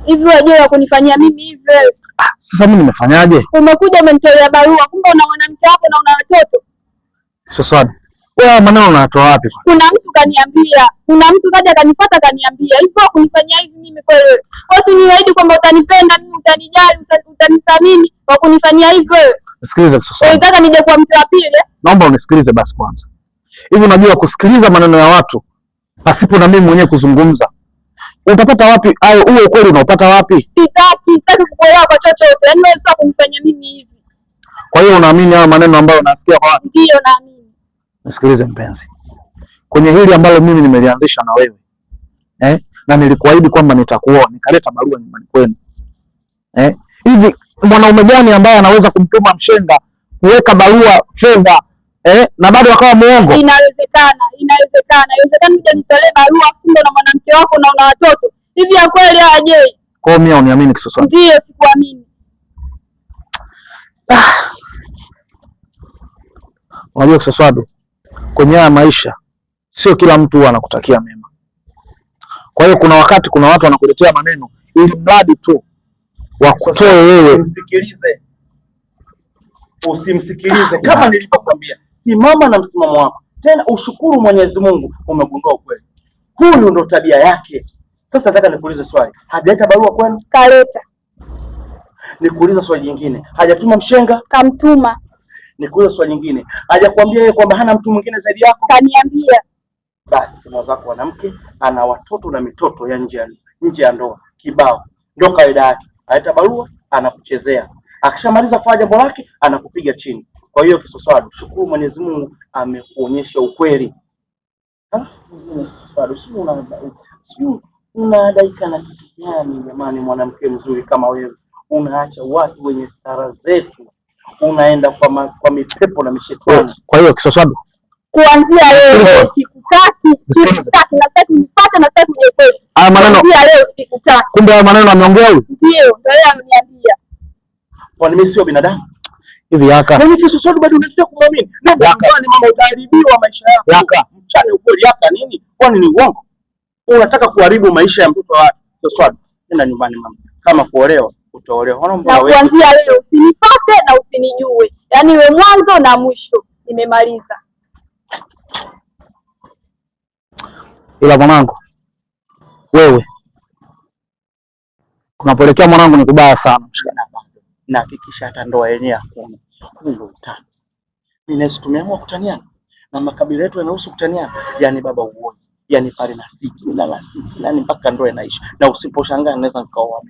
Hivi wewe kunifanyia mimi hivyo? Sasa mimi nimefanyaje? Umekuja umenitolea barua, kumbe una mwanamke wako na una watoto. Sasa wewe maneno unatoa wapi? Kuna mtu kaniambia, kuna mtu kaja kanipata kaniambia hivyo kunifanyia hivi mimi kweli. Kwa sababu niahidi kwamba utanipenda mimi, utanijali, utanithamini kwa kunifanyia hivyo. Sikiliza sasa. Unataka nije kwa mtu wa pili? Naomba unisikilize basi kwanza. Hivi unajua kusikiliza maneno ya watu pasipo na mimi mwenyewe kuzungumza, utapata wapi hayo? Huo ukweli unaupata wapi? Sitaki kukuelewa kwa chochote. Yaani wewe sasa kunifanyia mimi hivi. Kwa hiyo unaamini hayo maneno ambayo unasikia kwa watu? Ndio naamini. Nisikilize mpenzi. Kwenye hili ambalo mimi nimelianzisha na wewe. Na nilikuahidi kwamba nitakuoa, nikaleta barua nyumbani kwenu. Hivi mwanaume gani ambaye anaweza kumtuma mshenga kuweka barua fedha na bado akawa muongo? Inawezekana. Inawezekana mje nitolee barua kumbe na mwanamke wako na una watoto. Hivi ya kweli aje? Kwa hiyo mimi uniamini Kisoswadu? Ndio, sikuamini. Unajua Kisoswadu, kwenye haya maisha sio kila mtu huwa anakutakia mema. Kwa hiyo kuna wakati kuna watu wanakuletea maneno ili mradi tu wakutoe wewe. Usimsikilize kama nilivyokuambia. Simama na msimamo wako. Tena ushukuru Mwenyezi Mungu umegundua ukweli. Huyu ndo tabia yake. Sasa nataka nikuulize swali. Hajaleta barua kwenu? Kaleta. Nikuulize swali jingine. Hajatuma mshenga? Kamtuma. Nikuulize swali jingine. Hajakwambia yeye kwamba hana mtu mwingine zaidi yako? Kaniambia. Basi mwenzako mwanamke ana watoto na mitoto ya nje ya ndoa. Kibao. Ndio kawaida yake. Aleta barua anakuchezea. Akishamaliza kufanya jambo lake anakupiga chini. Kwa hiyo Kisoswadu, shukuru Mwenyezi Mungu amekuonyesha ukweli. Sio unadaika na kitu gani jamani? Mwanamke mzuri kama wewe unaacha watu wenye stara zetu unaenda kwa mipepo na mishetani. Kwa hiyo Kisoswadu, kuanzia leo sikutaki na sitaki nipate na sitaki uje kweli. Kuanzia leo sikutaki. Kumbe haya maneno ameongea huyu? Ndio, ndio yeye ameniambia. Kwani mimi sio binadamu? Hivi yaka. Mimi Kisoswadu bado unataka kumwamini? Nenda nyumbani mama, utaharibiwa maisha yako. Yaka. Mchana ukweli yaka nini? Kwani ni uongo? Unataka kuharibu maisha ya mtoto wako Kisoswadu? Nenda nyumbani mama. Kama kuolewa, utaolewa. Na kuanzia leo usinipate na usinijue. Yaani we mwanzo na mwisho. Nimemaliza. Ila mwanangu, wewe kunapelekea mwanangu ni kubaya sana. Na hakikisha hata ndoa yenyewe hakuna. Ndio utani. Mimi nasi tumeamua kutaniana. Na makabila yetu yanahusu kutaniana. Yaani baba uone. Yaani pale na siki na la siki. Yaani mpaka ndoa inaisha. Na usiposhangaa naweza nikaoa.